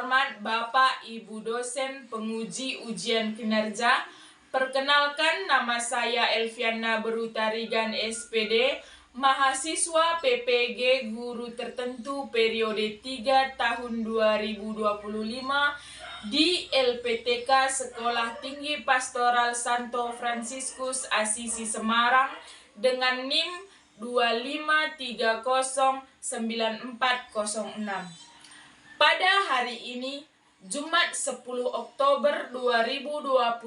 terhormat Bapak Ibu dosen penguji ujian kinerja, perkenalkan nama saya Elviana Berutarigan SPD, mahasiswa PPG Guru Tertentu periode 3 tahun 2025 di LPTK Sekolah Tinggi Pastoral Santo Fransiskus Asisi Semarang dengan NIM 25309406. Pada hari ini, Jumat 10 Oktober 2025,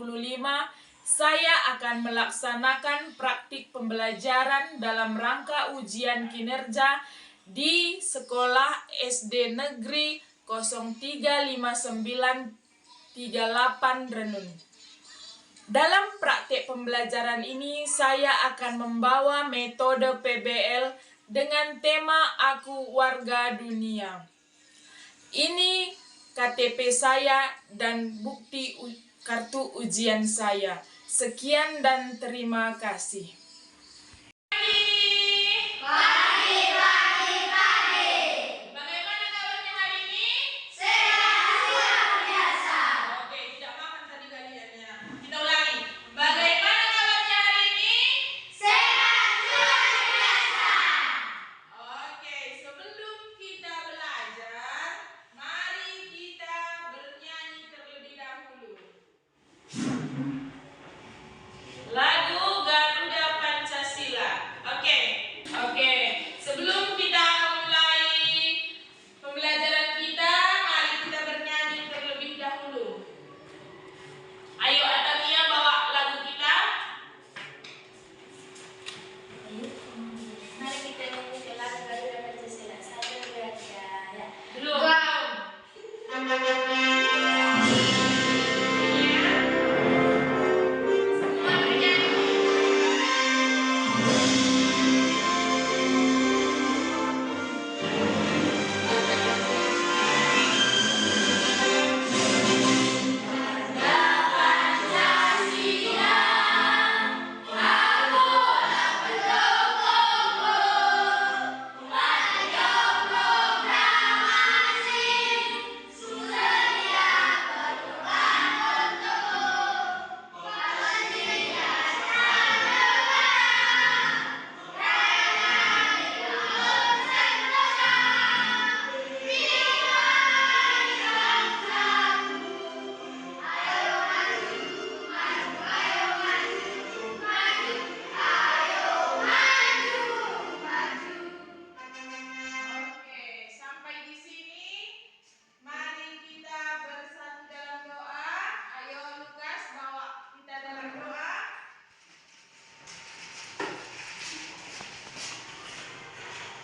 saya akan melaksanakan praktik pembelajaran dalam rangka ujian kinerja di Sekolah SD Negeri 035938 Renun. Dalam praktik pembelajaran ini, saya akan membawa metode PBL dengan tema Aku Warga Dunia. Ini KTP saya dan bukti kartu ujian saya. Sekian dan terima kasih. Bagaimana kabarnya hari ini? Sehat luar biasa. Oke, tidak makan tadi kalian ya. Kita ulangi. Bagaimana kabarnya hari ini? Sehat luar biasa. Oke, sebelum kita belajar, mari kita bernyanyi terlebih dahulu. Lagu Garuda Pancasila. Oke. Sebelum kita mulai pembelajaran kita, mari kita bernyanyi terlebih dahulu. Ayo Atamia bawa lagu kita. Mari kita nyanyi lagu Garuda Pancasila. 1, 2, 3, ya. Belum.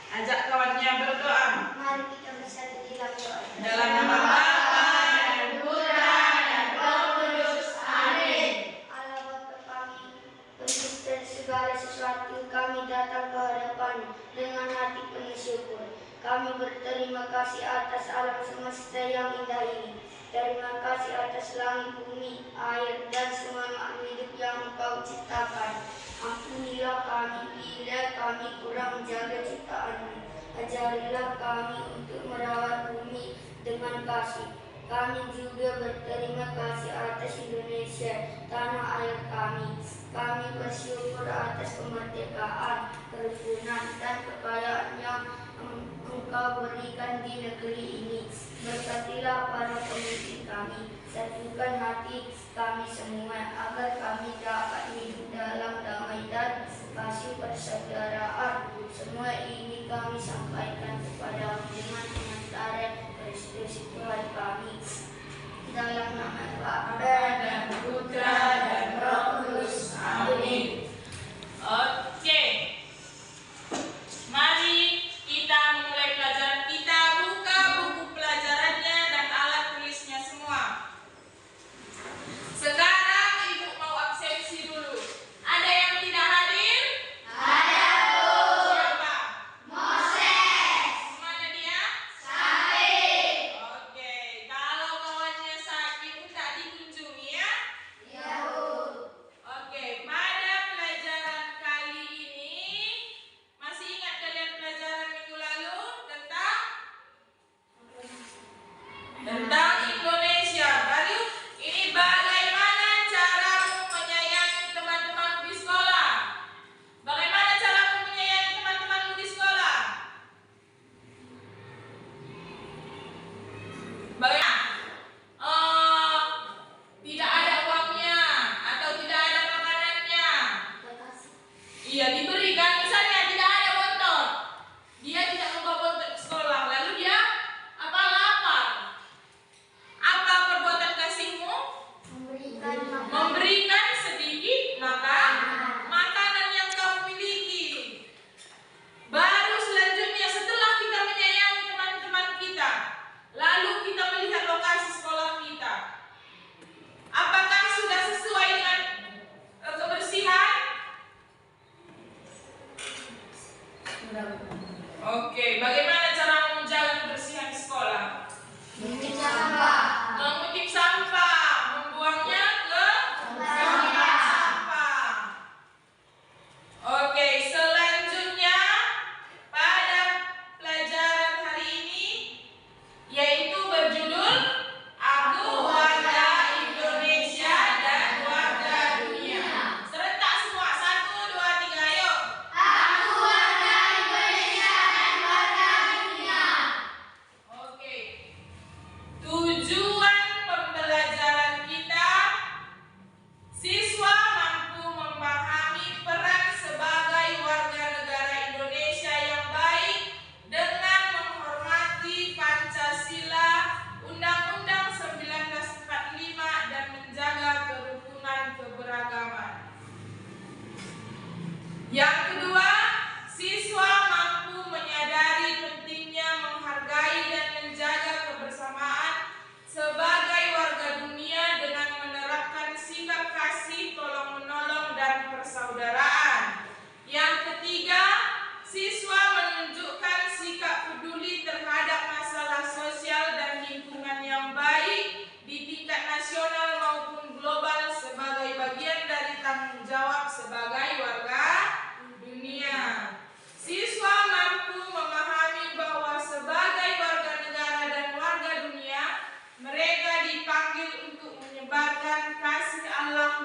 Ajak kawannya berdoa. Mari kita bersatu di dalam doa. Dalam nama Bapa dan Putra dan Roh Kudus. Amin. Allah Bapa kami, pencipta segala sesuatu, kami datang ke hadapan dengan hati penuh syukur. Kami berterima kasih atas alam semesta yang indah ini. Terima kasih atas langit, bumi, air, dan semua makhluk hidup yang Engkau ciptakan. Ampunilah kami bila kami kurang menjaga ciptaan-Mu. Ajarilah kami untuk merawat bumi dengan kasih. Kami juga berterima kasih atas Indonesia, tanah air kami. Kami bersyukur atas kemerdekaan, kerukunan, dan kekayaan yang Engkau berikan di negeri ini. Berkatilah para pemimpin kami, satukan hati kami semua agar kami dapat hidup dalam damai dan kasih persaudaraan. Semua ini kami sampaikan kepada dengan sementara Kristus Tuhan kami. Dalam nama Bapa Dan Putra dan Roh Kudus. Amin. Oke. Mari kita mulai pelajaran kita. Buka buku pelajarannya dan alat tulisnya semua. Sekarang Ibu mau absensi dulu. Ada yang tidak hadir? Ada, Bu. Siapa? Moses. Mana dia? Sakit. Oke. Kalau kawannya sakit tak dikunjungi ya? Ya, Bu. Oke. Pada pelajaran kali ini, masih ingat kalian pelajaran minggu lalu tentang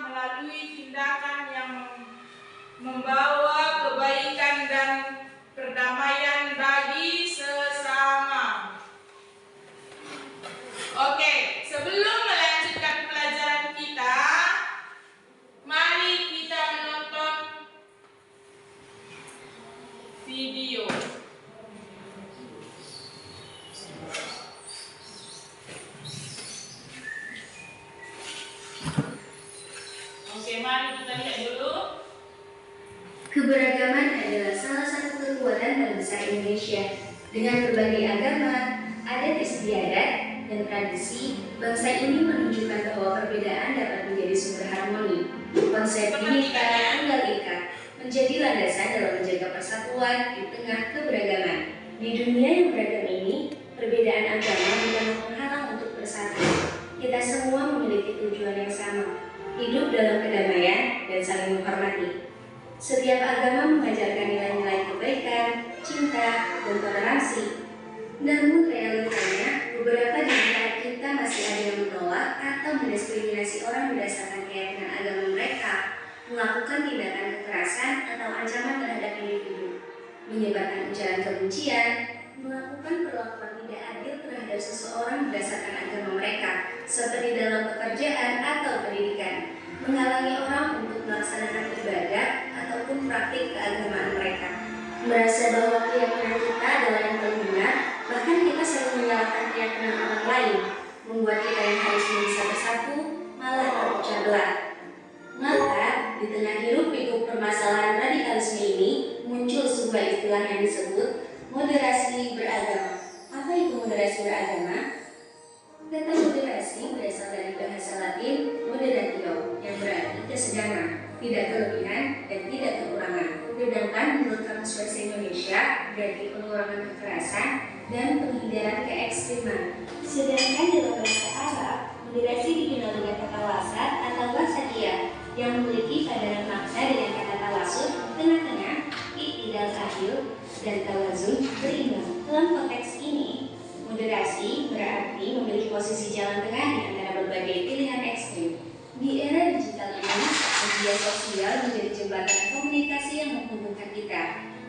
melalui tindakan yang membawa kebaikan dan perdamaian bagi sesama. Oke, sebelum melanjutkan pelajaran kita, mari kita menonton video. Oke, mari kita lihat dulu. Keberagaman adalah salah satu kekuatan bangsa Indonesia. Dengan berbagai agama, adat istiadat, dan tradisi, bangsa ini menunjukkan bahwa perbedaan dapat menjadi sumber harmoni. Konsep Bhinneka Tunggal Ika menjadi landasan dalam menjaga persatuan di tengah keberagaman. Di dunia yang beragam ini, perbedaan agama bukanlah penghalang untuk bersatu. Kita semua memiliki tujuan yang sama, hidup dalam kedamaian dan saling menghormati. Setiap agama mengajarkan nilai-nilai kebaikan, cinta, dan toleransi. Namun realitanya, beberapa di antara kita masih ada yang menolak atau mendiskriminasi orang berdasarkan keyakinan agama mereka, melakukan tindakan kekerasan atau ancaman terhadap individu, menyebarkan ujaran kebencian, melakukan perlakuan tidak adil terhadap seseorang berdasarkan agama mereka, seperti dalam pekerjaan atau pendidikan, menghalangi orang untuk melaksanakan ibadah ataupun praktik keagamaan mereka, merasa bahwa keyakinan kita adalah yang paling benar, bahkan kita sering menyalahkan keyakinan orang lain, membuat kita yang harusnya bisa bersatu malah terpecah belah. Maka, di tengah hiruk-pikuk permasalahan radikalisme ini, muncul sebuah istilah yang disebut moderasi beragama. Apa itu moderasi beragama? Kata moderasi berasal dari bahasa Latin moderatio, yang berarti kesedaran, tidak kelebihan dan tidak kekurangan. Sedangkan menurut Kamus Bahasa Indonesia berarti pengurangan kekerasan dan penghindaran keekstriman. Sedangkan dalam bahasa Arab, moderasi dikenal dengan kata wasat atau wasatia, yang memiliki padanan makna dengan kata tawasud, tengah-tengah, i'tidal adil, dan tawazun berimbang. Dalam konteks ini, moderasi berarti memiliki posisi jalan tengah di antara berbagai pilihan ekstrim. Di era digital ini, media sosial menjadi jembatan komunikasi yang menghubungkan kita.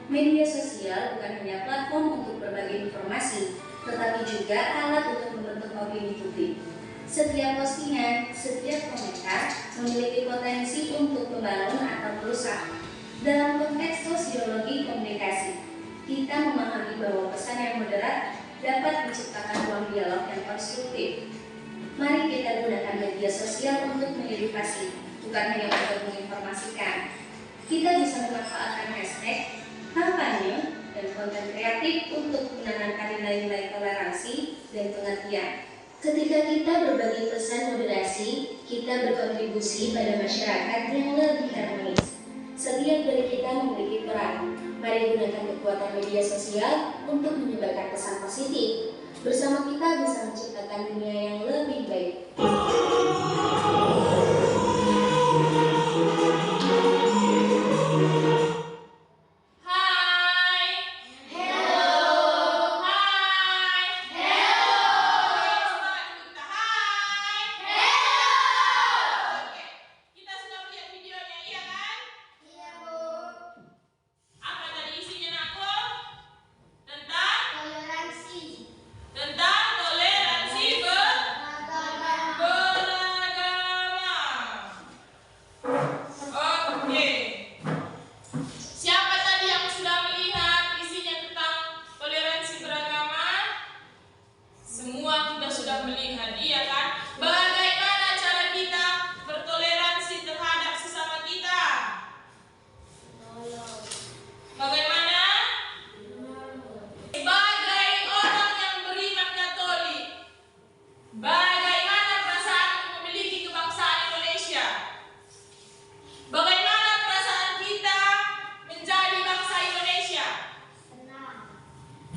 Media sosial bukan hanya platform untuk berbagi informasi, tetapi juga alat untuk membentuk opini publik. Setiap postingan, setiap komentar memiliki potensi untuk membangun atau merusak. Dalam konteks sosiologi komunikasi, kita memahami bahwa pesan yang moderat dapat menciptakan ruang dialog yang konstruktif. Mari kita gunakan media sosial untuk mengedukasi, bukan hanya untuk menginformasikan. Kita bisa memanfaatkan hashtag, kampanye, dan konten kreatif untuk menanamkan nilai-nilai toleransi dan pengertian. Ketika kita berbagi pesan moderasi, kita berkontribusi pada masyarakat yang lebih harmonis. Setiap dari kita memiliki peran. Mari gunakan kekuatan media sosial untuk menyebarkan pesan positif. Bersama kita bisa menciptakan dunia yang lebih baik.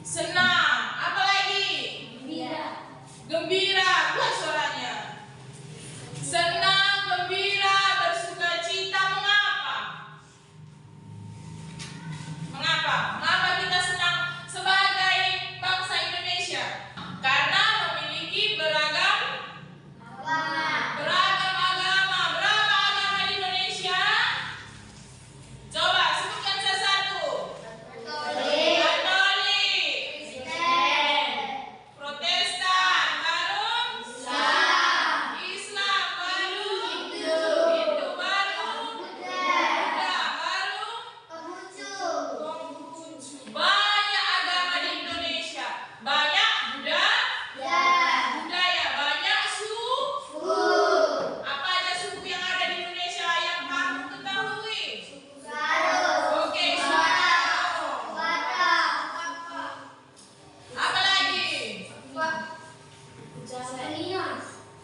Senang, apalagi? Gembira, buat suara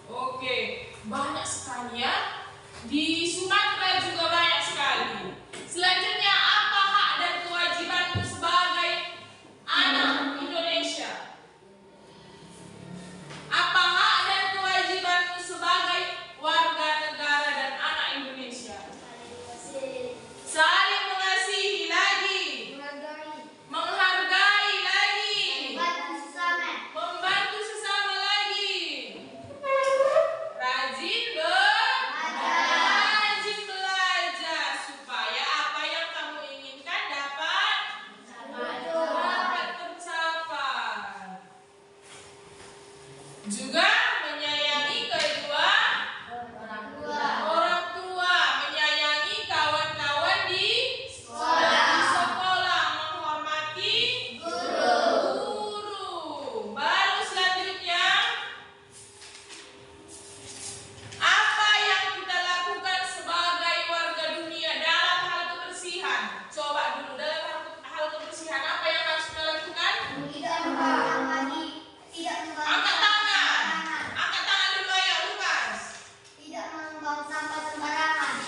Oke, banyak sekali ya. Di Sumatera juga banyak sekali. Selanjutnya, apa hak dan kewajibanmu sebagai anak Indonesia? Apa hak dan kewajibanmu sebagai warga negara dan anak Indonesia? Saling mengasihi lagi, menghargai lagi, membantu sesama lagi, rajin belajar supaya apa yang kamu inginkan dapat tercapai. Juga menyayangi kedua orang tua, menyayangi kawan-kawan di sekolah, menghormati guru. Baru selanjutnya, apa yang kita lakukan sebagai warga dunia dalam hal kebersihan? Coba dulu, dalam hal kebersihan apa yang harus kita lakukan? Angkat tangan. Angkat tangan dulu, ayo Lukas.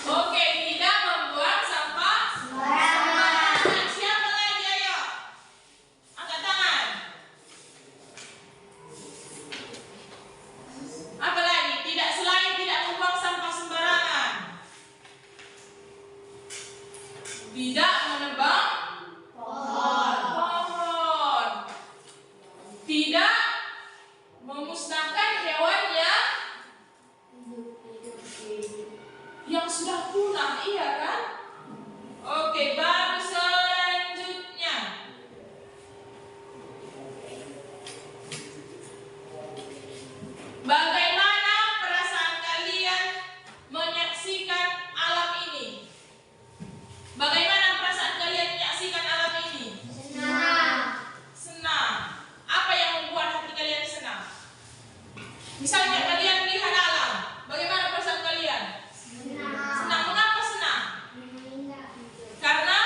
Oke, tidak membuang sampah sembarangan. Siapa lagi, ayo? Angkat tangan. Apa lagi? Selain tidak membuang sampah sembarangan. Tidak menebang pohon. Tidak memusnahkan hewan yang sudah punah, iya kan? Oke, baru selanjutnya. Bagaimana perasaan kalian menyaksikan alam ini? Bagaimana perasaan kalian menyaksikan alam ini? Senang. Apa yang membuat hati kalian senang? Misalnya kalian melihat alam, bagaimana perasaan kalian? Senang. Mengapa senang? Karena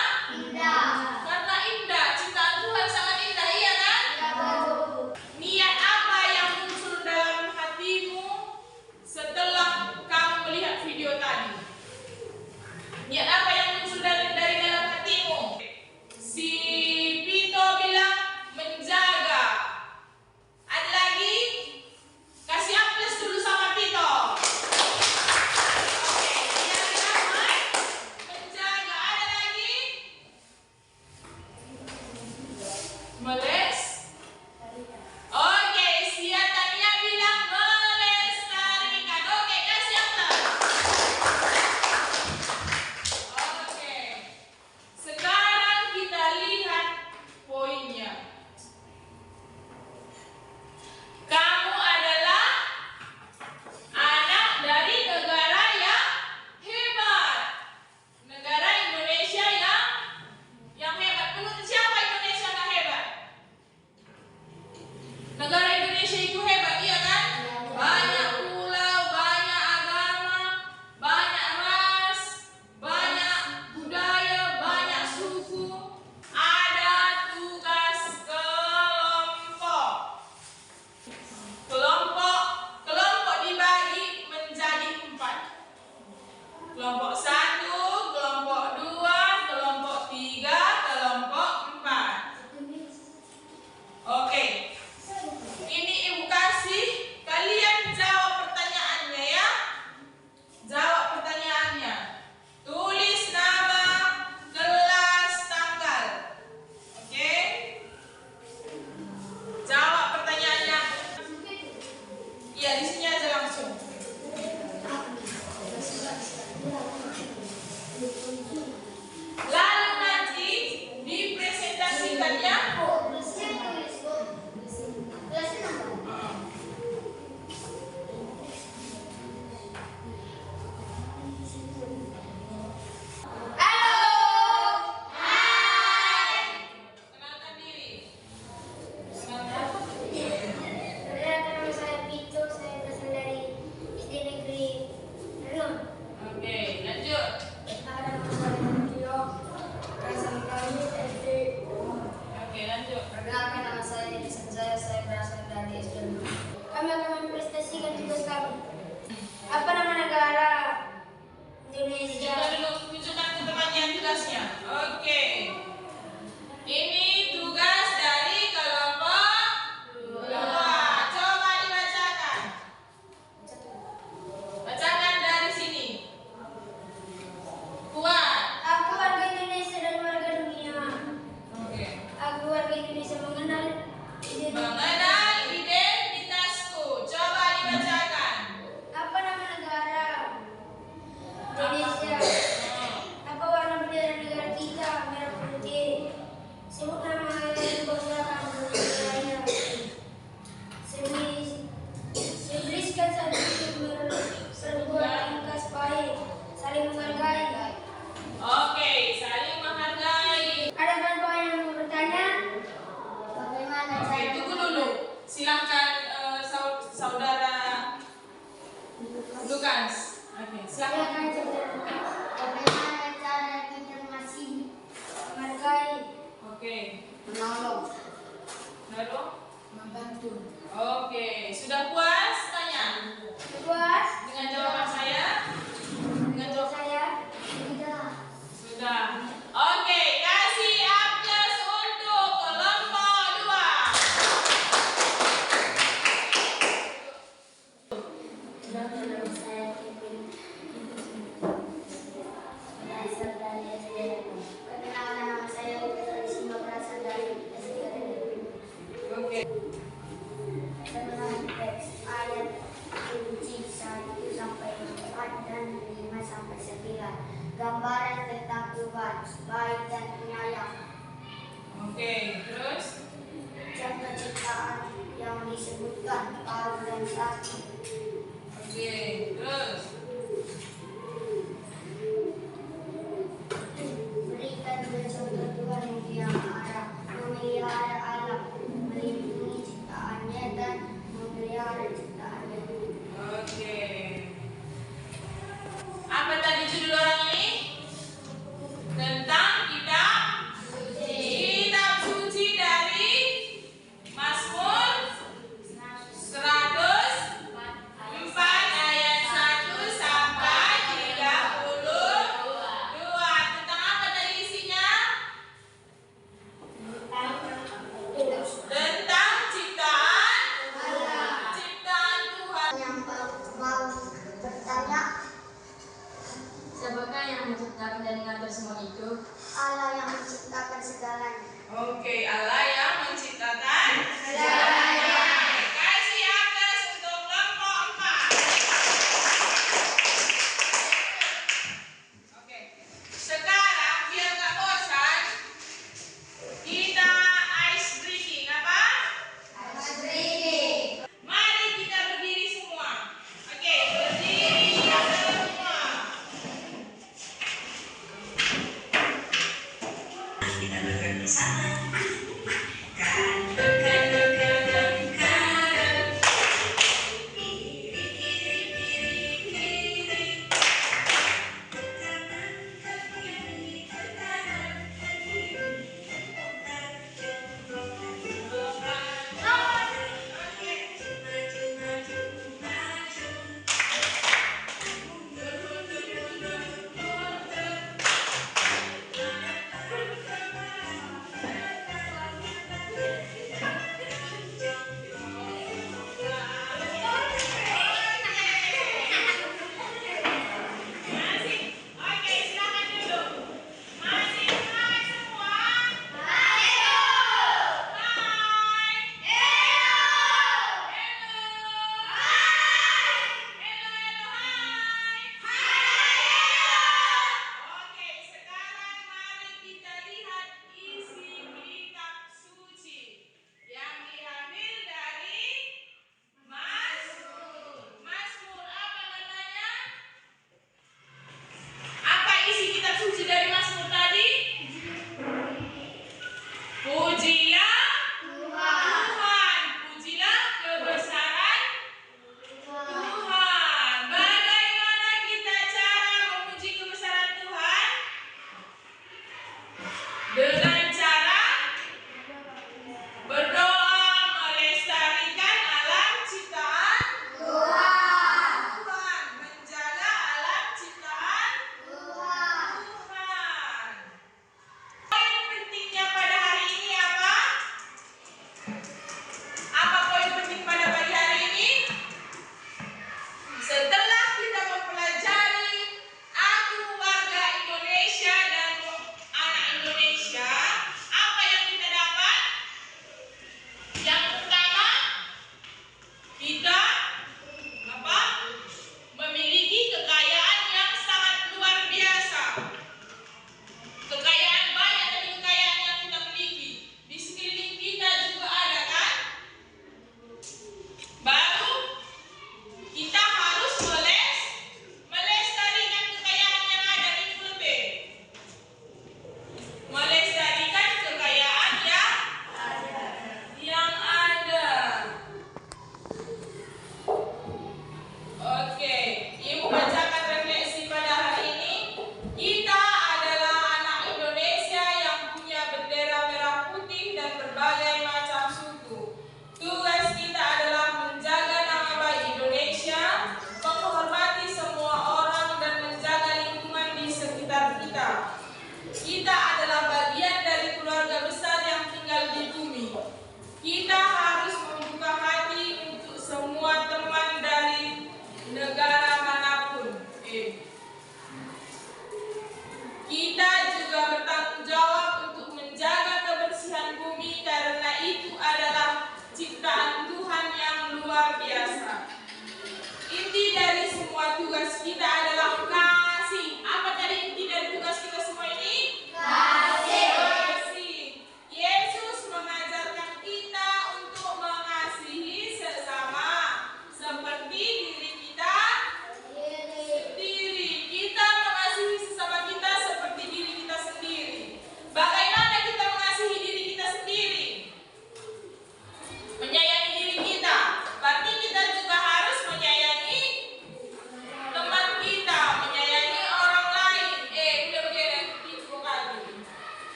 indah. Ciptaan Tuhan sangat indah, iya kan? Niat apa yang muncul dalam hatimu setelah kamu melihat video tadi? Niat apa yang muncul dari dalam hatimu? Si Pito bilang menjaga. Ada lagi? Kasih aplaus dulu sama Pito. Oke, yang bilang menjaga. Ada lagi? Meles? Oke, Sia Tania bilang melestarikan. Oke, kasih aplaus. Oke, sekarang kita lihat poinnya. Kamu adalah anak dari negara yang hebat. Negara Indonesia yang hebat. Menurut siapa Indonesia nggak hebat? Negara Indonesia itu hebat, iya kan? Banyak pulau, banyak agama, banyak ras, banyak budaya, banyak suku. Ada tugas kelompok. Kelompok dibagi menjadi 4. Kelompok 1, kelompok 2, kelompok 3, kelompok 4. Oke. Ini Ibu kasih kalian jawab pertanyaannya ya. Jawab pertanyaannya. Tulis nama, kelas, tanggal. Oke? Jawab pertanyaannya. Iya, di sini aja langsung. Lalu nanti dipresentasikannya. Kenalkan diri. Nama saya Pito, saya berasal dari SD Negeri Renung. Oke, Lukas. Oke, silakan. Bagaimana cara kita masih menghargai, Oke. menolong, Lalu? membantu? Oke, sudah puas? Tanya. Puas? Dengan jawaban saya? Dengan jawaban Saya tidak. sudah. Oke, kasih aplaus untuk kelompok 2. Saya Kevin. Berasal dari SDN. Perkenalkan, nama saya Risma, berasal dari SDN. Oke. Dengan teks ayat kunci 1 sampai 4 dan 5 sampai 9. Gambaran tentang Tuhan, baik dan penyayang. Oke, terus? Contoh ciptaan yang disebutkan paru dan sapi. Oke, terus? Berikan dua contoh Tuhan yang arah, memelihara alam, melindungi ciptaannya dan memelihara ciptaannya. Oke. Apa tadi judul orang ini? Tentang kitab suci dari Mazmur 100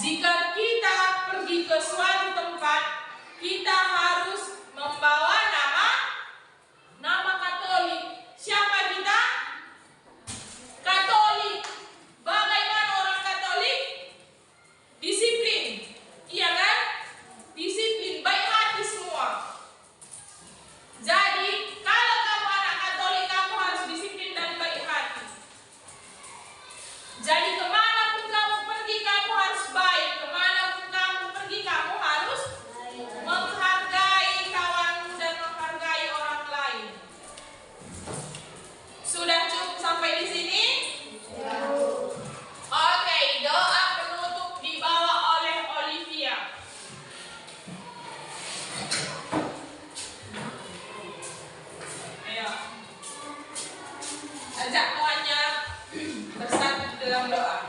Jika kita pergi ke suatu tempat, kita harus membawa nama Katolik. Siapa kita? Katolik. Bagaimana orang Katolik? Disiplin. Iya kan? Disiplin, baik hati semua. Jadi, kalau kamu anak Katolik, kamu harus disiplin dan baik hati. Jadi, kemanapun kamu pergi, kamu harus baik. Kemanapun kamu pergi, kamu harus menghargai kawanmu dan menghargai orang lain. Sudah cukup sampai di sini? Oke, doa penutup dibawa oleh Olivia. Ayo, ajak kawannya bersatu dalam doa.